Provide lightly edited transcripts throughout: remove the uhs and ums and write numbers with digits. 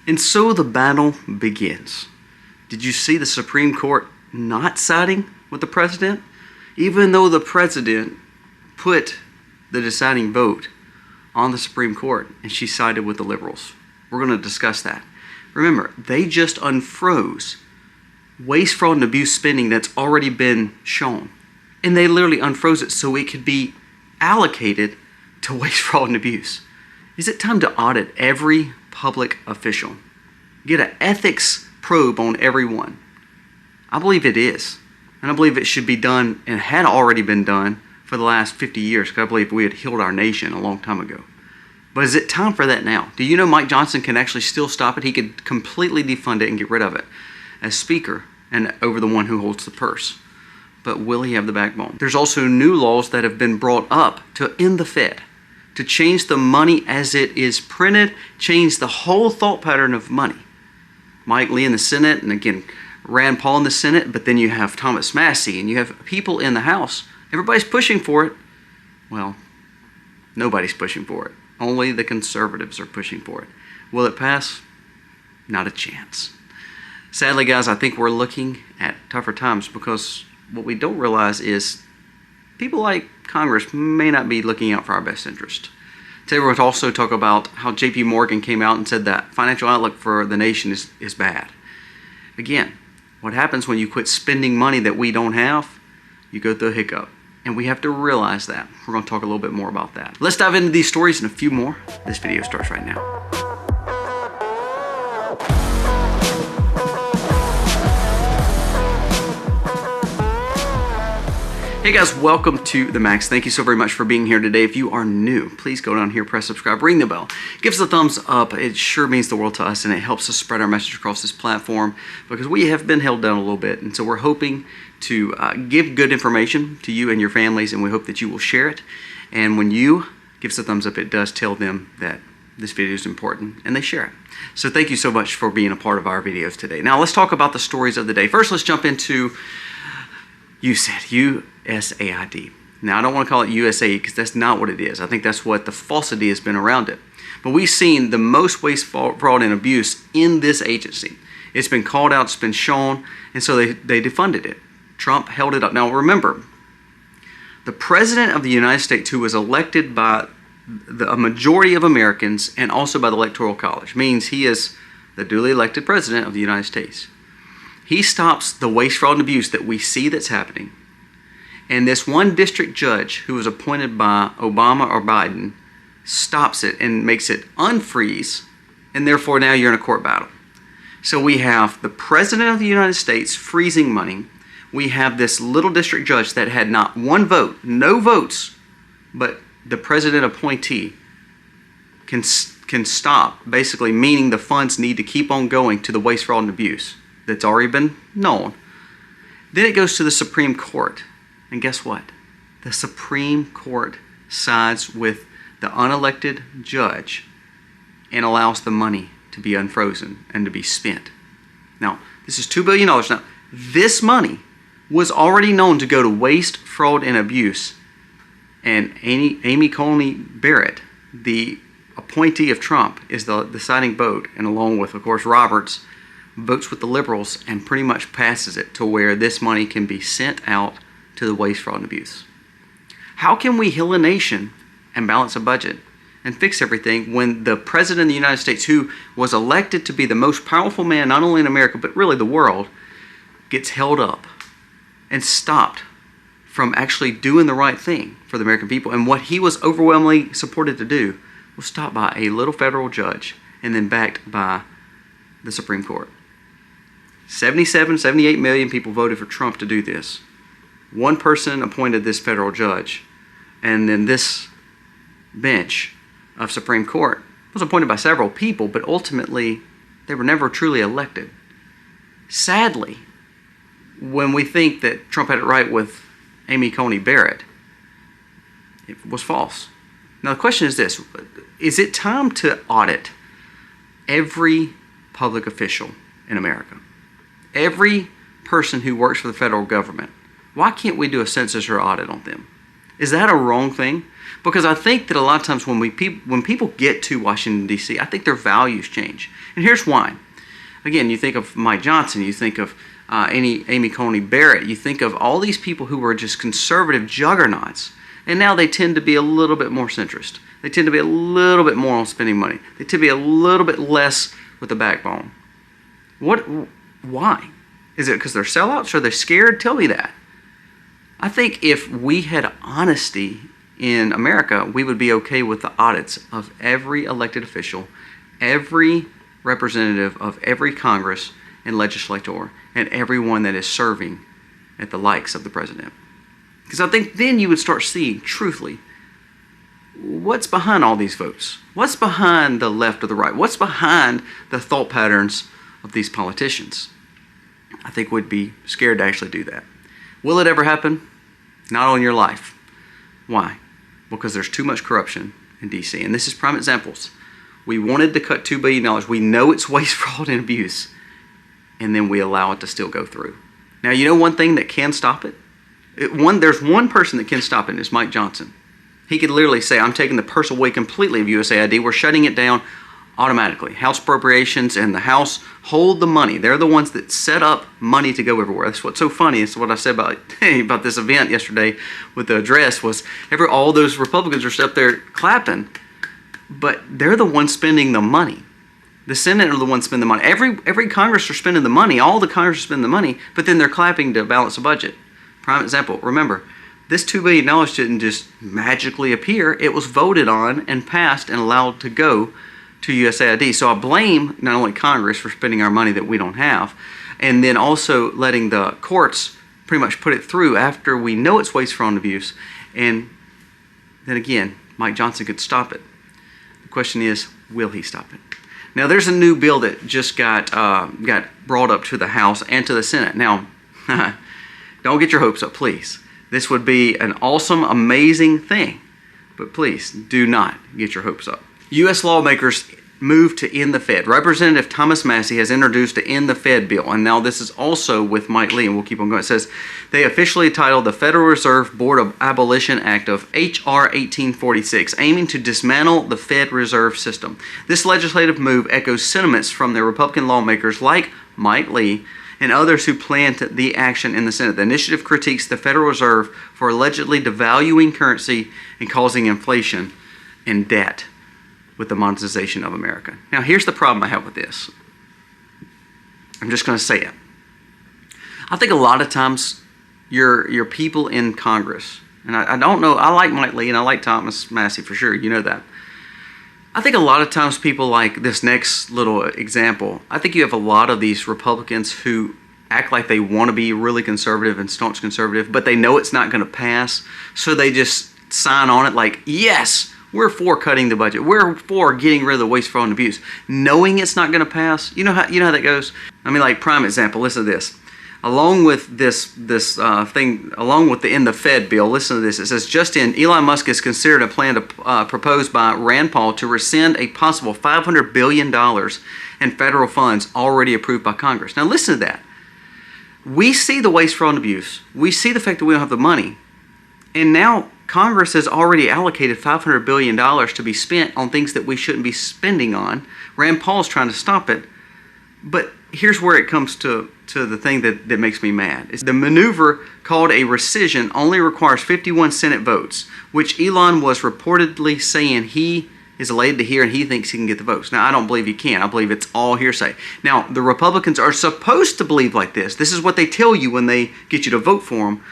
And so the battle begins. Did you see the Supreme Court not siding with the president? Even though the president put the deciding vote on the Supreme Court and she sided with the liberals. We're going to discuss that. Remember, they just unfroze waste, fraud, and abuse spending that's already been shown. And they literally unfroze it so it could be allocated to waste, fraud, and abuse. Is it time to audit every public official? Get an ethics probe on everyone? I believe it is. And I believe it should be done and had already been done for the last 50 years because I believe we had healed our nation a long time ago. But is it time for that now? Do you know Mike Johnson can actually still stop it? He could completely defund it and get rid of it as speaker and over the one who holds the purse. But will he have the backbone? There's also new laws that have been brought up to end the Fed, to change the money as it is printed, change the whole thought pattern of money. Mike Lee in the Senate, and again, Rand Paul in the Senate, but then you have Thomas Massie, and you have people in the House. Everybody's pushing for it. Well, nobody's pushing for it. Only the conservatives are pushing for it. Will it pass? Not a chance. Sadly, guys, I think we're looking at tougher times because what we don't realize is people like Congress may not be looking out for our best interest. Today we're going to also talk about how JP Morgan came out and said that financial outlook for the nation is bad. Again, what happens when you quit spending money that we don't have? You go through a hiccup. And we have to realize that. We're going to talk a little bit more about that. Let's dive into these stories and a few more. This video starts right now. Hey guys, welcome to The Max. Thank you so very much for being here today. If you are new, please go down here, press subscribe, ring the bell. Give us a thumbs up. It sure means the world to us and it helps us spread our message across this platform because we have been held down a little bit. And so we're hoping to give good information to you and your families, and we hope that you will share it. And when you give us a thumbs up, it does tell them that this video is important and they share it. So thank you so much for being a part of our videos today. Now let's talk about the stories of the day. First, let's jump into USAID. Now, I don't want to call it USAID because that's not what it is. I think that's what the falsity has been around it. But we've seen the most waste, fraud, and abuse in this agency. It's been called out, it's been shown, and so they defunded it. Trump held it up. Now, remember, the President of the United States, who was elected by a majority of Americans and also by the Electoral College, means he is the duly elected President of the United States. He stops the waste, fraud, and abuse that we see that's happening. And this one district judge who was appointed by Obama or Biden stops it and makes it unfreeze, and therefore now you're in a court battle. So we have the President of the United States freezing money. We have this little district judge that had not one vote, no votes, but the president appointee can stop, basically meaning the funds need to keep on going to the waste, fraud, and abuse that's already been known. Then it goes to the Supreme Court. And guess what? The Supreme Court sides with the unelected judge and allows the money to be unfrozen and to be spent. Now, this is $2 billion. Now, this money was already known to go to waste, fraud, and abuse. And Amy Coney Barrett, the appointee of Trump, is the deciding vote, and along with, of course, Roberts, votes with the liberals and pretty much passes it to where this money can be sent out to the waste, fraud, and abuse. How can we heal a nation and balance a budget and fix everything when the President of the United States, who was elected to be the most powerful man not only in America but really the world, gets held up and stopped from actually doing the right thing for the American people? And what he was overwhelmingly supported to do was stopped by a little federal judge and then backed by the Supreme Court. 78 million people voted for Trump to do this. One person appointed this federal judge, and then this bench of Supreme Court was appointed by several people, but ultimately they were never truly elected. Sadly, when we think that Trump had it right with Amy Coney Barrett, it was false. Now the question is this: is it time to audit every public official in America? Every person who works for the federal government. Why can't we do a census or audit on them? Is that a wrong thing? Because I think that a lot of times when people get to Washington, D.C., I think their values change. And here's why. Again, you think of Mike Johnson, you think of Amy Coney Barrett, you think of all these people who were just conservative juggernauts, and now they tend to be a little bit more centrist. They tend to be a little bit more on spending money. They tend to be a little bit less with the backbone. Why? Is it because they're sellouts or they're scared? Tell me that. I think if we had honesty in America, we would be okay with the audits of every elected official, every representative of every Congress and legislator, and everyone that is serving at the likes of the president. Because I think then you would start seeing, truthfully, what's behind all these votes? What's behind the left or the right? What's behind the thought patterns of these politicians? I think we'd be scared to actually do that. Will it ever happen? Not on your life. Why? Because there's too much corruption in D.C. And this is prime examples. We wanted to cut $2 billion. We know it's waste, fraud, and abuse. And then we allow it to still go through. Now, you know one thing that can stop it? There's one person that can stop it, and it's Mike Johnson. He could literally say, I'm taking the purse away completely of USAID. We're shutting it down automatically. House appropriations and the House hold the money. They're the ones that set up money to go everywhere. That's what's so funny. It's what I said about this event yesterday with the address was all those Republicans are up there clapping, but they're the ones spending the money. The Senate are the ones spending the money. Every Congress are spending the money. All the Congress are spending the money, but then they're clapping to balance the budget. Prime example, remember, this $2 billion didn't just magically appear. It was voted on and passed and allowed to go to USAID. So I blame not only Congress for spending our money that we don't have, and then also letting the courts pretty much put it through after we know it's waste, fraud, and abuse. And then again, Mike Johnson could stop it. The question is, will he stop it? Now, there's a new bill that just got brought up to the House and to the Senate. Now, don't get your hopes up, please. This would be an awesome, amazing thing. But please, do not get your hopes up. U.S. lawmakers moved to end the Fed. Representative Thomas Massie has introduced the End the Fed bill, and now this is also with Mike Lee, and we'll keep on going. It says, they officially titled the Federal Reserve Board of Abolition Act of H.R. 1846, aiming to dismantle the Fed Reserve System. This legislative move echoes sentiments from the Republican lawmakers like Mike Lee and others who planned the action in the Senate. The initiative critiques the Federal Reserve for allegedly devaluing currency and causing inflation and debt with the monetization of America. Now, here's the problem I have with this. I'm just going to say it. I think a lot of times your people in Congress, and I don't know, I like Mike Lee and I like Thomas Massie for sure, you know that. I think a lot of times people like this next little example, I think you have a lot of these Republicans who act like they want to be really conservative and staunch conservative, but they know it's not going to pass, so they just sign on it like, yes, we're for cutting the budget. We're for getting rid of the waste, fraud, and abuse, knowing it's not going to pass. You know how that goes. I mean, like prime example. Listen to this. Along with this thing, along with the End the Fed bill. Listen to this. It says, just in, Elon Musk has considered a plan to proposed by Rand Paul to rescind a possible $500 billion in federal funds already approved by Congress. Now, listen to that. We see the waste, fraud, and abuse. We see the fact that we don't have the money, and now Congress has already allocated $500 billion to be spent on things that we shouldn't be spending on. Rand Paul's trying to stop it. But here's where it comes to the thing that makes me mad. It's the maneuver called a rescission only requires 51 Senate votes, which Elon was reportedly saying he is elated to hear and he thinks he can get the votes. Now, I don't believe he can. I believe it's all hearsay. Now, the Republicans are supposed to believe like this. This is what they tell you when they get you to vote for them.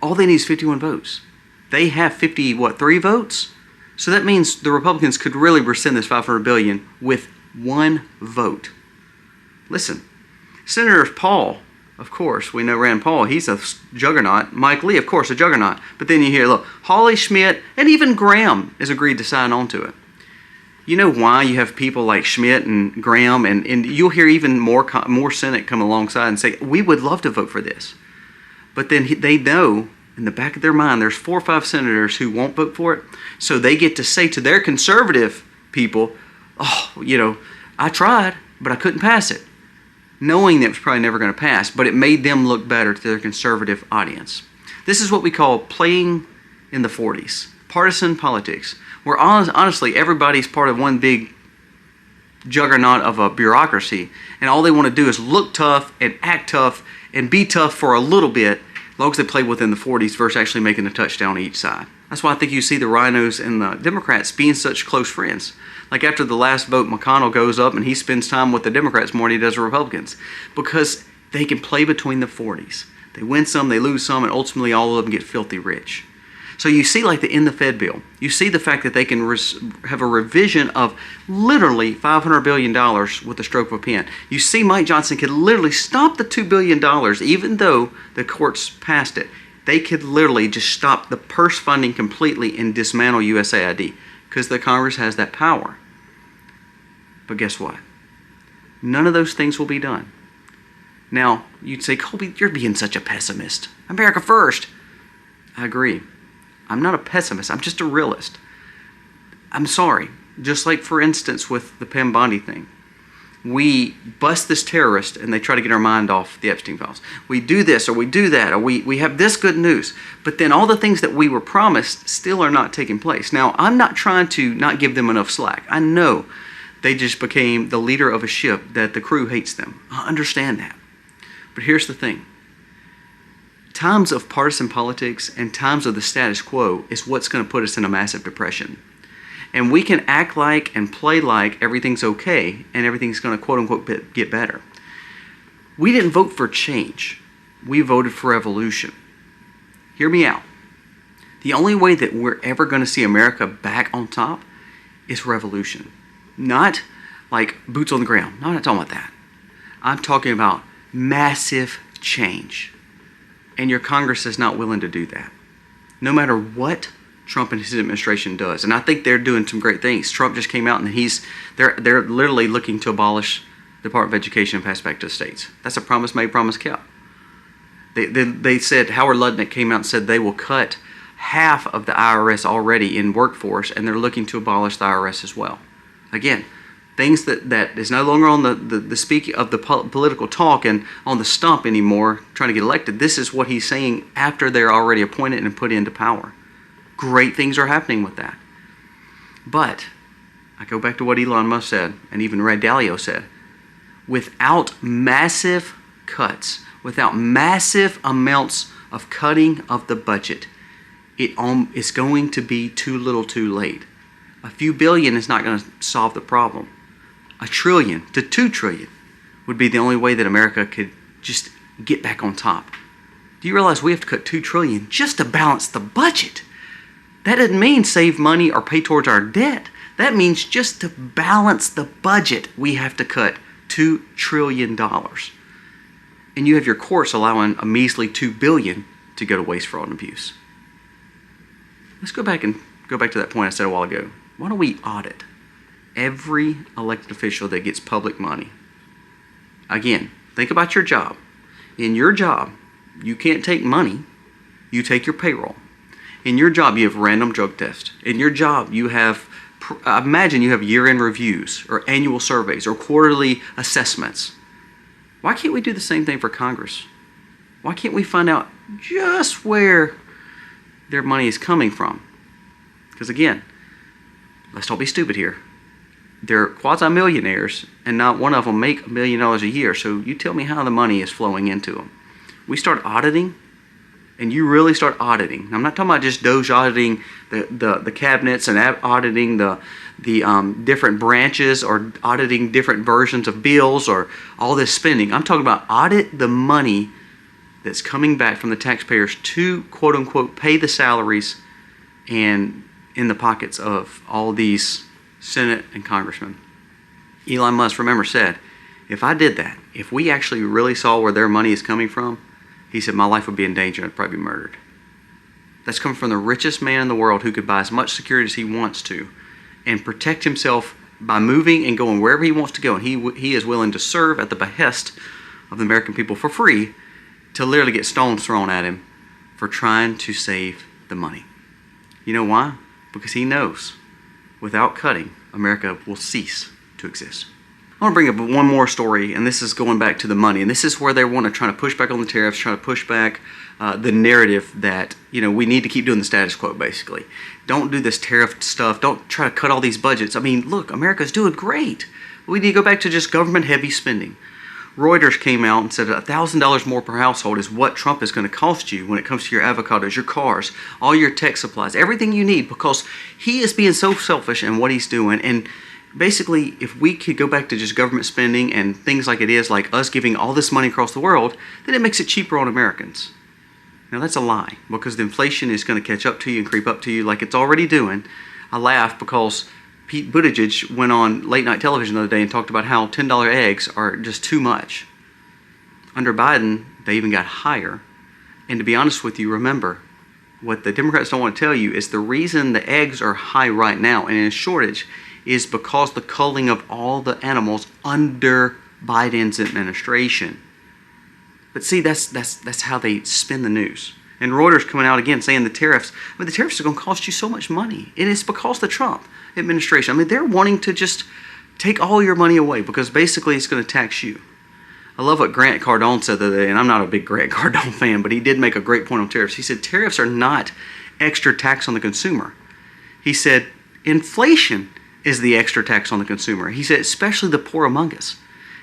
All they need is 51 votes. They have 3 votes? So that means the Republicans could really rescind this $500 billion with one vote. Listen, Senator Paul, of course, we know Rand Paul, he's a juggernaut. Mike Lee, of course, a juggernaut. But then you hear, look, Hawley Schmidt, and even Graham has agreed to sign on to it. You know why you have people like Schmidt and Graham, and you'll hear even more Senate come alongside and say, we would love to vote for this. But then they know, in the back of their mind, there's 4 or 5 senators who won't vote for it. So they get to say to their conservative people, oh, you know, I tried, but I couldn't pass it. Knowing that it was probably never going to pass, but it made them look better to their conservative audience. This is what we call playing in the 40s. partisan politics, where honestly everybody's part of one big juggernaut of a bureaucracy, and all they want to do is look tough and act tough and be tough for a little bit, as long as they play within the 40s versus actually making a touchdown each side. That's why I think you see the rhinos and the Democrats being such close friends. Like after the last vote, McConnell goes up and he spends time with the Democrats more than he does the Republicans, because they can play between the 40s. They win some, they lose some, and ultimately all of them get filthy rich. So you see, like in the Fed bill, you see the fact that they can have a revision of literally $500 billion with the stroke of a pen. You see Mike Johnson could literally stop the $2 billion, even though the courts passed it. They could literally just stop the purse funding completely and dismantle USAID, because the Congress has that power. But guess what? None of those things will be done. Now, you'd say, Colby, you're being such a pessimist. America first. I agree. I'm not a pessimist. I'm just a realist. I'm sorry. Just like, for instance, with the Pam Bondi thing. We bust this terrorist and they try to get our mind off the Epstein files. We do this or we do that, or we have this good news. But then all the things that we were promised still are not taking place. Now, I'm not trying to not give them enough slack. I know they just became the leader of a ship that the crew hates them. I understand that. But here's the thing. Times of partisan politics and times of the status quo is what's going to put us in a massive depression. And we can act like and play like everything's okay and everything's going to quote unquote get better. We didn't vote for change. We voted for evolution. Hear me out. The only way that we're ever going to see America back on top is revolution. Not like boots on the ground. No, I'm not talking about that. I'm talking about massive change. And your Congress is not willing to do that. No matter what Trump and his administration does. And I think they're doing some great things. Trump just came out and they're literally looking to abolish the Department of Education and pass it back to the states. That's a promise made, promise kept. They said, Howard Lutnick came out and said they will cut half of the IRS already in workforce, and they're looking to abolish the IRS as well. Again, things that is no longer on the speak of the political talk and on the stump anymore, trying to get elected. This is what he's saying after they're already appointed and put into power. Great things are happening with that. But I go back to what Elon Musk said, and even Ray Dalio said. Without massive cuts, without massive amounts of cutting of the budget, it's going to be too little too late. A few billion is not going to solve the problem. $1 trillion to $2 trillion would be the only way that America could just get back on top. Do you realize we have to cut $2 trillion just to balance the budget? That doesn't mean save money or pay towards our debt. That means just to balance the budget, we have to cut $2 trillion. And you have your courts allowing a measly $2 billion to go to waste, fraud, and abuse. Let's go back to that point I said a while ago. Why don't we audit every elected official that gets public money? Again, think about your job. In your job, you can't take money. You take your payroll. In your job, you have random drug tests. In your job, you have, imagine you have year-end reviews or annual surveys or quarterly assessments. Why can't we do the same thing for Congress? Why can't we find out just where their money is coming from? Because again, let's not be stupid here. They're quasi-millionaires, and not one of them make $1 million a year. So you tell me how the money is flowing into them. We start auditing, and you really start auditing. I'm not talking about just Doge auditing the cabinets and auditing the different branches or auditing different versions of bills or all this spending. I'm talking about audit the money that's coming back from the taxpayers to, quote unquote, pay the salaries and in the pockets of all these Senate and congressmen. Elon Musk, remember, said, if I did that, if we actually really saw where their money is coming from, he said my life would be in danger and I'd probably be murdered. That's coming from the richest man in the world who could buy as much security as he wants to and protect himself by moving and going wherever he wants to go. And he is willing to serve at the behest of the American people for free to literally get stones thrown at him for trying to save the money. You know why? Because he knows without cutting, America will cease to exist. I want to bring up one more story, and this is going back to the money, and this is where they want to try to push back on the tariffs, try to push back the narrative that, we need to keep doing the status quo, basically. Don't do this tariff stuff. Don't try to cut all these budgets. I mean, look, America's doing great. We need to go back to just government-heavy spending. Reuters came out and said $1,000 more per household is what Trump is going to cost you when it comes to your avocados, your cars, all your tech supplies, everything you need, because he is being so selfish in what he's doing. And basically, if we could go back to just government spending and things like it is, like us giving all this money across the world, then it makes it cheaper on Americans. Now, that's a lie, because the inflation is going to catch up to you and creep up to you like it's already doing. I laugh because Pete Buttigieg went on late night television the other day and talked about how $10 eggs are just too much. Under Biden, they even got higher. And to be honest with you, remember, what the Democrats don't want to tell you is the reason the eggs are high right now and in a shortage is because the culling of all the animals under Biden's administration. But see, that's how they spin the news. And Reuters coming out again saying the tariffs are going to cost you so much money. And it's because of the Trump administration. I mean, they're wanting to just take all your money away because basically it's going to tax you. I love what Grant Cardone said the other day, and I'm not a big Grant Cardone fan, but he did make a great point on tariffs. He said tariffs are not extra tax on the consumer. He said inflation is the extra tax on the consumer. He said especially the poor among us.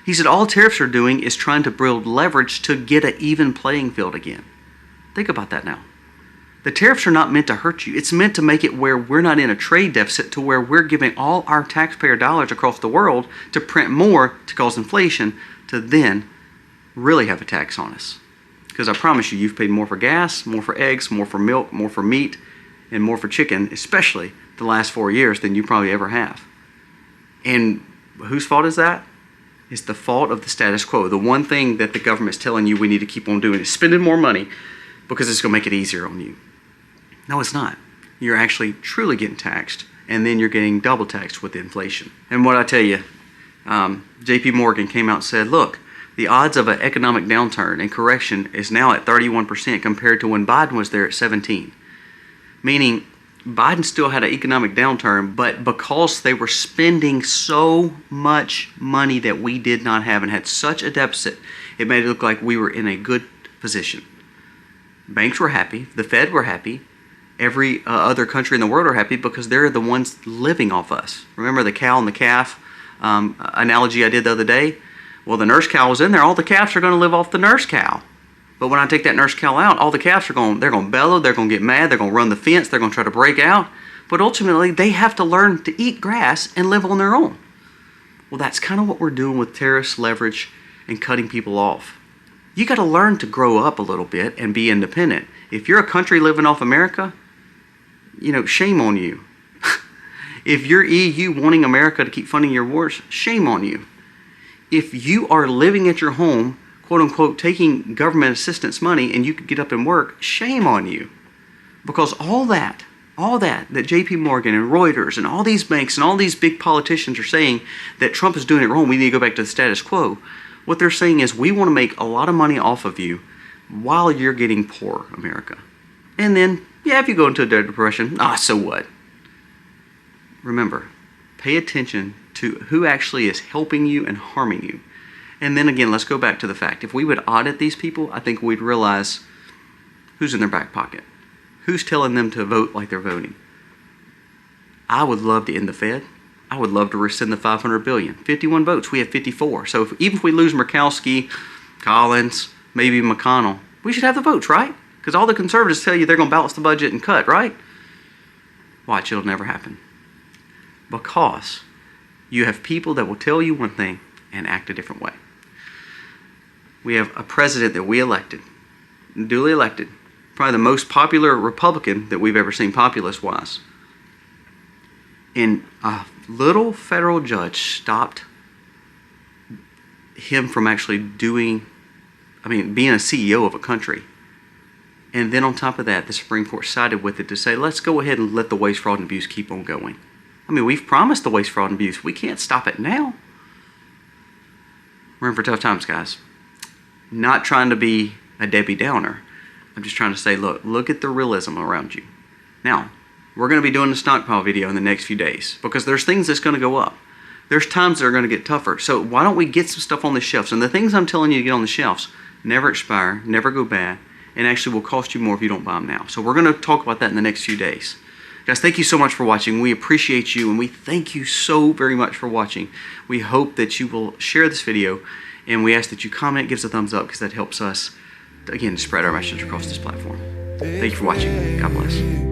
He said all tariffs are doing is trying to build leverage to get an even playing field again. Think about that now. The tariffs are not meant to hurt you. It's meant to make it where we're not in a trade deficit to where we're giving all our taxpayer dollars across the world to print more to cause inflation to then really have a tax on us. Because I promise you, you've paid more for gas, more for eggs, more for milk, more for meat, and more for chicken, especially the last 4 years, than you probably ever have. And whose fault is that? It's the fault of the status quo. The one thing that the government's telling you we need to keep on doing is spending more money because it's going to make it easier on you. No, it's not. You're actually truly getting taxed, and then you're getting double taxed with inflation. And what I tell you, J.P. Morgan came out and said, look, the odds of an economic downturn and correction is now at 31% compared to when Biden was there at 17%. Meaning, Biden still had an economic downturn, but because they were spending so much money that we did not have and had such a deficit, it made it look like we were in a good position. Banks were happy. The Fed were happy. Every other country in the world are happy because they're the ones living off us. Remember the cow and the calf analogy I did the other day? Well, the nurse cow was in there. All the calves are going to live off the nurse cow. But when I take that nurse cow out, all the calves they're going to bellow, they're going to get mad, they're going to run the fence, they're going to try to break out. But ultimately, they have to learn to eat grass and live on their own. Well, that's kind of what we're doing with tariffs, leverage, and cutting people off. You got to learn to grow up a little bit and be independent. If you're a country living off America, shame on you. If you're EU wanting America to keep funding your wars, shame on you. If you are living at your home, quote unquote, taking government assistance money and you could get up and work, shame on you. Because all that J.P. Morgan and Reuters and all these banks and all these big politicians are saying that Trump is doing it wrong, we need to go back to the status quo. What they're saying is we want to make a lot of money off of you while you're getting poor, America. And then, if you go into a depression, so what? Remember, pay attention to who actually is helping you and harming you. And then again, let's go back to the fact, if we would audit these people, I think we'd realize who's in their back pocket. Who's telling them to vote like they're voting. I would love to end the Fed. I would love to rescind the $500 billion. 51 votes, we have 54. So even if we lose Murkowski, Collins, maybe McConnell, we should have the votes, right? Because all the conservatives tell you they're going to balance the budget and cut, right? Watch, it'll never happen. Because you have people that will tell you one thing and act a different way. We have a president that we elected, duly elected, probably the most popular Republican that we've ever seen populist-wise. And a little federal judge stopped him from actually being a CEO of a country. And then on top of that, the Supreme Court sided with it to say, let's go ahead and let the waste, fraud, and abuse keep on going. We've promised the waste, fraud, and abuse. We can't stop it now. We're in for tough times, guys. Not trying to be a Debbie Downer. I'm just trying to say, look at the realism around you. Now, we're going to be doing a stockpile video in the next few days because there's things that's going to go up. there's times that are going to get tougher. So why don't we get some stuff on the shelves? And the things I'm telling you to get on the shelves never expire, never go bad, and actually will cost you more if you don't buy them now. So we're going to talk about that in the next few days. Guys, thank you so much for watching. We appreciate you, and we thank you so very much for watching. We hope that you will share this video, and we ask that you comment, give us a thumbs up, because that helps us, again, spread our message across this platform. Thank you for watching. God bless.